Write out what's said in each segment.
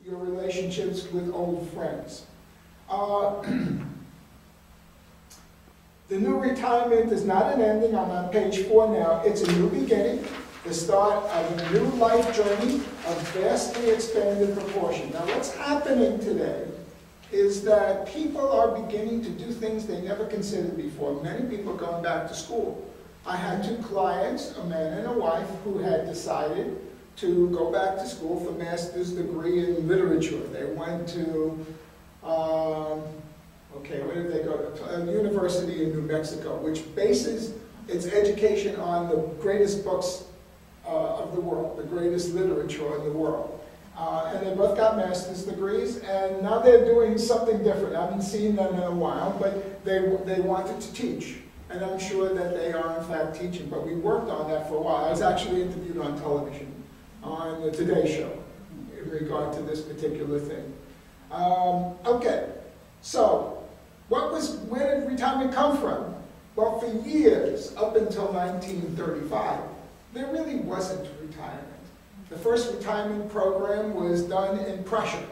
your relationships with old friends. The new retirement is not an ending. I'm on page 4 now. It's a new beginning, the start of a new life journey of vastly expanded proportion. Now what's happening today is that people are beginning to do things they never considered before. Many people are going back to school. I had 2 clients, a man and a wife, who had decided to go back to school for master's degree in literature. They went to, where did they go to? A university in New Mexico, which bases its education on the greatest books of the world, the greatest literature in the world. And they both got master's degrees, and now they're doing something different. I haven't seen them in a while, but they wanted to teach. And I'm sure that they are in fact teaching, but we worked on that for a while. I was actually interviewed on television, on the Today Show, in regard to this particular thing. Okay, so where did retirement come from? Well, for years, up until 1935, there really wasn't retirement. The first retirement program was done in Prussia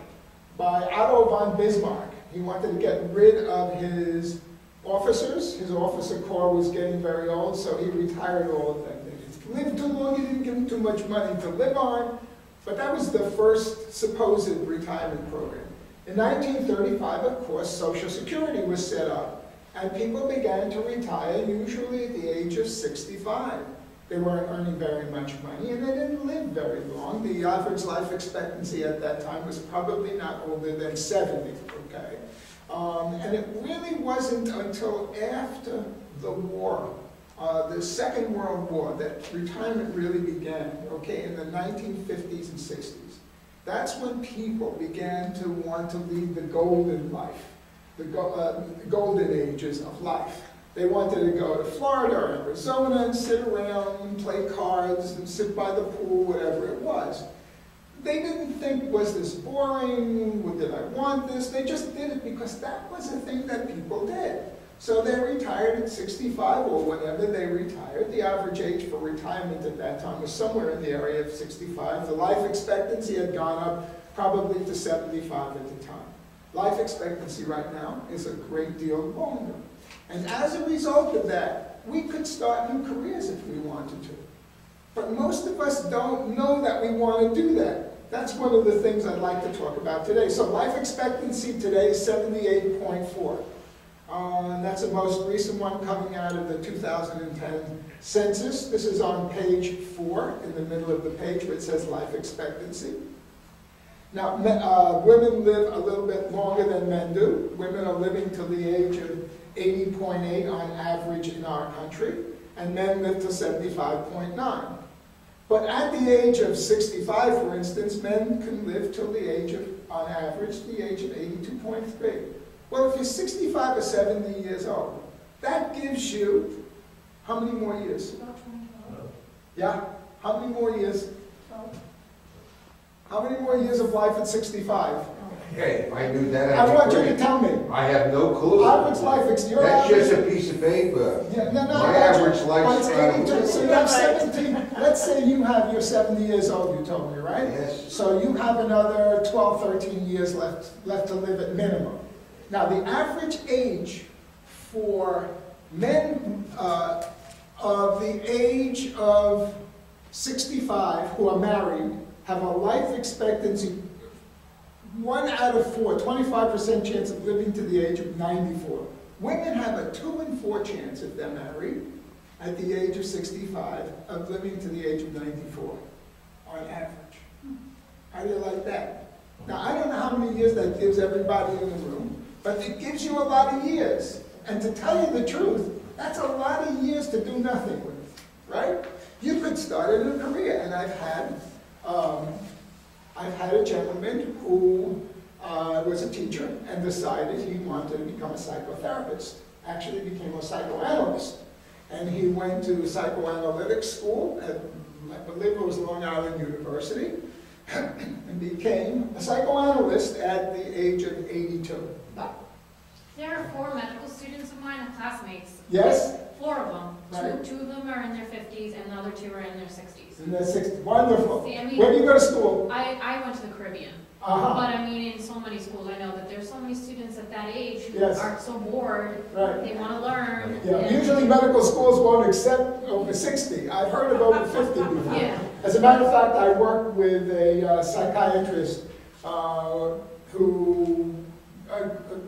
by Otto von Bismarck. He wanted to get rid of his officers. His officer corps was getting very old, so he retired all of them. They lived too long, he didn't give them too much money to live on, but that was the first supposed retirement program. In 1935, of course, Social Security was set up, and people began to retire usually at the age of 65. They weren't earning very much money, and they didn't live very long. The average life expectancy at that time was probably not older than 70, okay? And it really wasn't until after the war, the Second World War, that retirement really began, okay, in the 1950s and 60s. That's when people began to want to lead the golden life, the golden ages of life. They wanted to go to Florida or Arizona and sit around and play cards and sit by the pool, whatever it was. They didn't think, was this boring? Did I want this? They just did it because that was a thing that people did. So they retired at 65 or whenever they retired. The average age for retirement at that time was somewhere in the area of 65. The life expectancy had gone up probably to 75 at the time. Life expectancy right now is a great deal longer. And as a result of that, we could start new careers if we wanted to. But most of us don't know that we want to do that. That's one of the things I'd like to talk about today. So life expectancy today is 78.4. And that's the most recent one coming out of the 2010 census. This is on page 4, in the middle of the page, where it says life expectancy. Now, women live a little bit longer than men do. Women are living till the age of 80.8 on average in our country, and men live to 75.9. But at the age of 65, for instance, men can live till the age of, on average, the age of 82.3. Well, if you're 65 or 70 years old, that gives you how many more years? About 20. Yeah? How many more years? 12. How many more years of life at 65? Hey, I knew that. I want you to tell me. I have no clue. Average life, That's average, just a piece of paper. Yeah, no, My average lifespan. lifespan. So you have 17, let's say you're 70 years old, you told me, right? Yes. So you have another 12, 13 years left to live at minimum. Now the average age for men of the age of 65 who are married have a life expectancy 1 out of 4, 25% chance of living to the age of 94. Women have a 2 in 4 chance, if they're married, at the age of 65, of living to the age of 94, on average. How do you like that? Now, I don't know how many years that gives everybody in the room, but it gives you a lot of years. And to tell you the truth, that's a lot of years to do nothing with, right? You could start a new career, and I've had a gentleman who was a teacher and decided he wanted to become a psychotherapist. Actually became a psychoanalyst. And he went to psychoanalytic school at, I believe it was Long Island University, and became a psychoanalyst at the age of 82. There are 4 medical students of mine and classmates. Yes? 4 of them. Right. Two of them are in their 50s, and the other 2 are in their 60s. In the 60s. Wonderful. See, I mean, Where do you go to school? I went to the Caribbean. Uh-huh. But I mean, in so many schools, I know that there's so many students at that age who Yes. are so bored, Right. they want to learn. Yeah, and- usually medical schools won't accept over 60. I've heard of over 50 before. Yeah. As a matter of fact, I worked with a psychiatrist who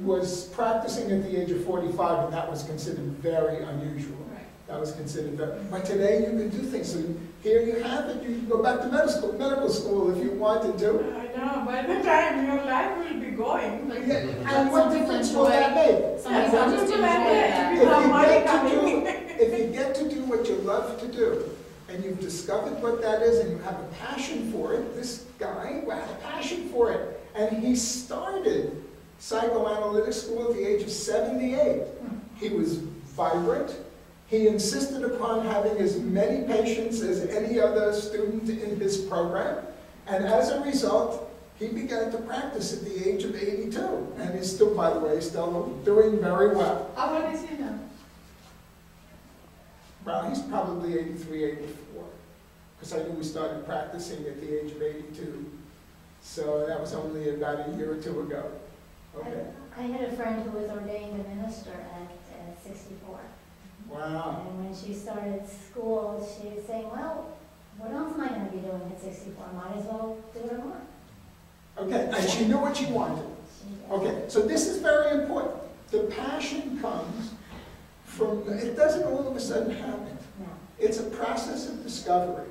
was practicing at the age of 45, and that was considered very unusual. Right. That was considered very, but today you can do things. So here you have it. You can go back to medical school if you wanted to. I know, by the time your life will be going. But Yeah, and and what some people difference will that enjoy, make? some Yeah, people some just people enjoy like it. that. If you have money If you get to do what you love to do, and you've discovered what that is, and you have a passion for it, this guy had a passion for it, and he started psychoanalytic school at the age of 78. He was vibrant. He insisted upon having as many patients as any other student in his program, and as a result, he began to practice at the age of 82, and he's still, by the way, still doing very well. How old is he now? Well, he's probably 83, 84, because I knew we started practicing at the age of 82, so that was only about a year or 2 ago. Okay. I had a friend who was ordained a minister at 64. Wow. And when she started school, she was saying, well, what else am I going to be doing at 64? Might as well do what I want. Okay, and she knew what she wanted. Okay, so this is very important. The passion comes from, it doesn't all of a sudden happen. No. It's a process of discovery.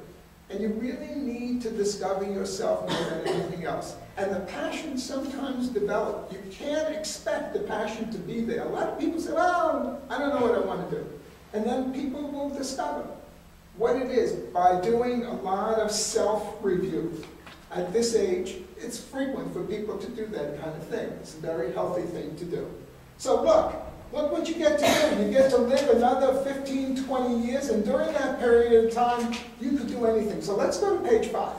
And you really need to discover yourself more than anything else. And the passion sometimes develops. You can't expect the passion to be there. A lot of people say, well, I don't know what I want to do. And then people will discover what it is by doing a lot of self-review. At this age, it's frequent for people to do that kind of thing. It's a very healthy thing to do. So look what you get to do. You get to live another 15, 20 years, and during that period of time, you could do anything. So let's go to page 5.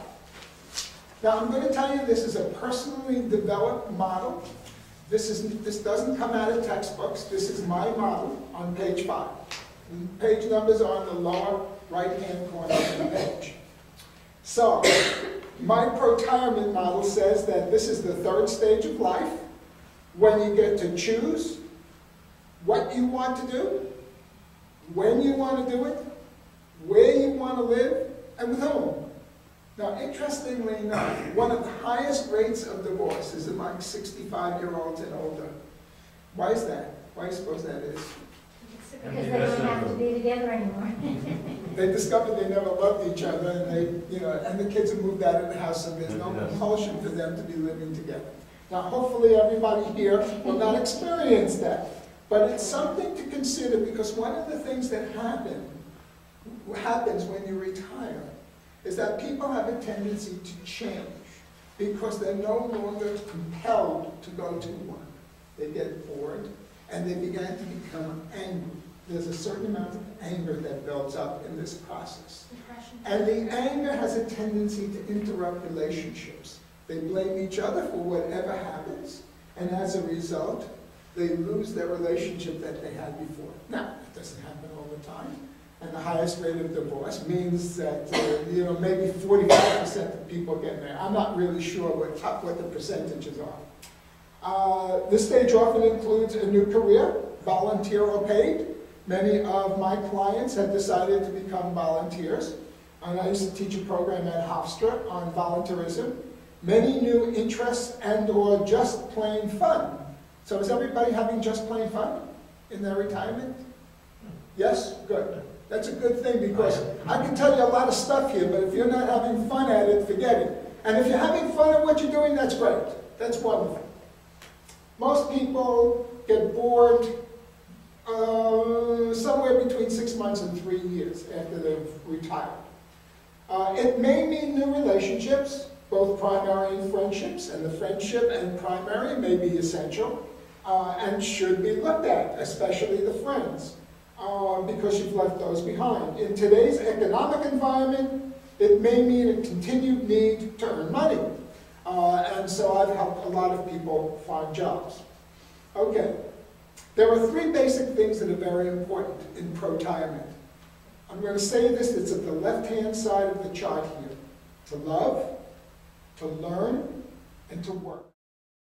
Now, I'm going to tell you this is a personally developed model. This doesn't come out of textbooks. This is my model on page 5. The page numbers are on the lower right-hand corner of the page. So, my Protirement Model says that this is the 3rd stage of life, when you get to choose what you want to do, when you want to do it, where you want to live, and with whom. Now, interestingly enough, one of the highest rates of divorce is among 65-year-olds and older. Why is that? Why do you suppose that is? Because they don't have to be together anymore. They discovered they never loved each other, and and the kids have moved out of the house, and there's no compulsion for them to be living together. Now, hopefully everybody here will not experience that. But it's something to consider, because one of the things that happens when you retire is that people have a tendency to change because they're no longer compelled to go to work. They get bored, and they begin to become angry. There's a certain amount of anger that builds up in this process. Depression. And the anger has a tendency to interrupt relationships. They blame each other for whatever happens, and as a result, they lose their relationship that they had before. Now, it doesn't happen all the time, and the highest rate of divorce means that maybe 45% of people get married. I'm not really sure what the percentages are. This stage often includes a new career, volunteer or paid. Many of my clients have decided to become volunteers. And I used to teach a program at Hofstra on volunteerism. Many new interests and or just plain fun. So is everybody having just plain fun in their retirement? Yes? Good. That's a good thing, because I can tell you a lot of stuff here, but if you're not having fun at it, forget it. And if you're having fun at what you're doing, that's great. That's wonderful. Most people get bored somewhere between 6 months and 3 years after they've retired. It may mean new relationships, both primary and friendships, and the friendship and primary may be essential and should be looked at, especially the friends, because you've left those behind. In today's economic environment, it may mean a continued need to earn money. And so I've helped a lot of people find jobs. Okay. There are three basic things that are very important in protirement. I'm going to say this, it's at the left-hand side of the chart here. To love, to learn, and to work.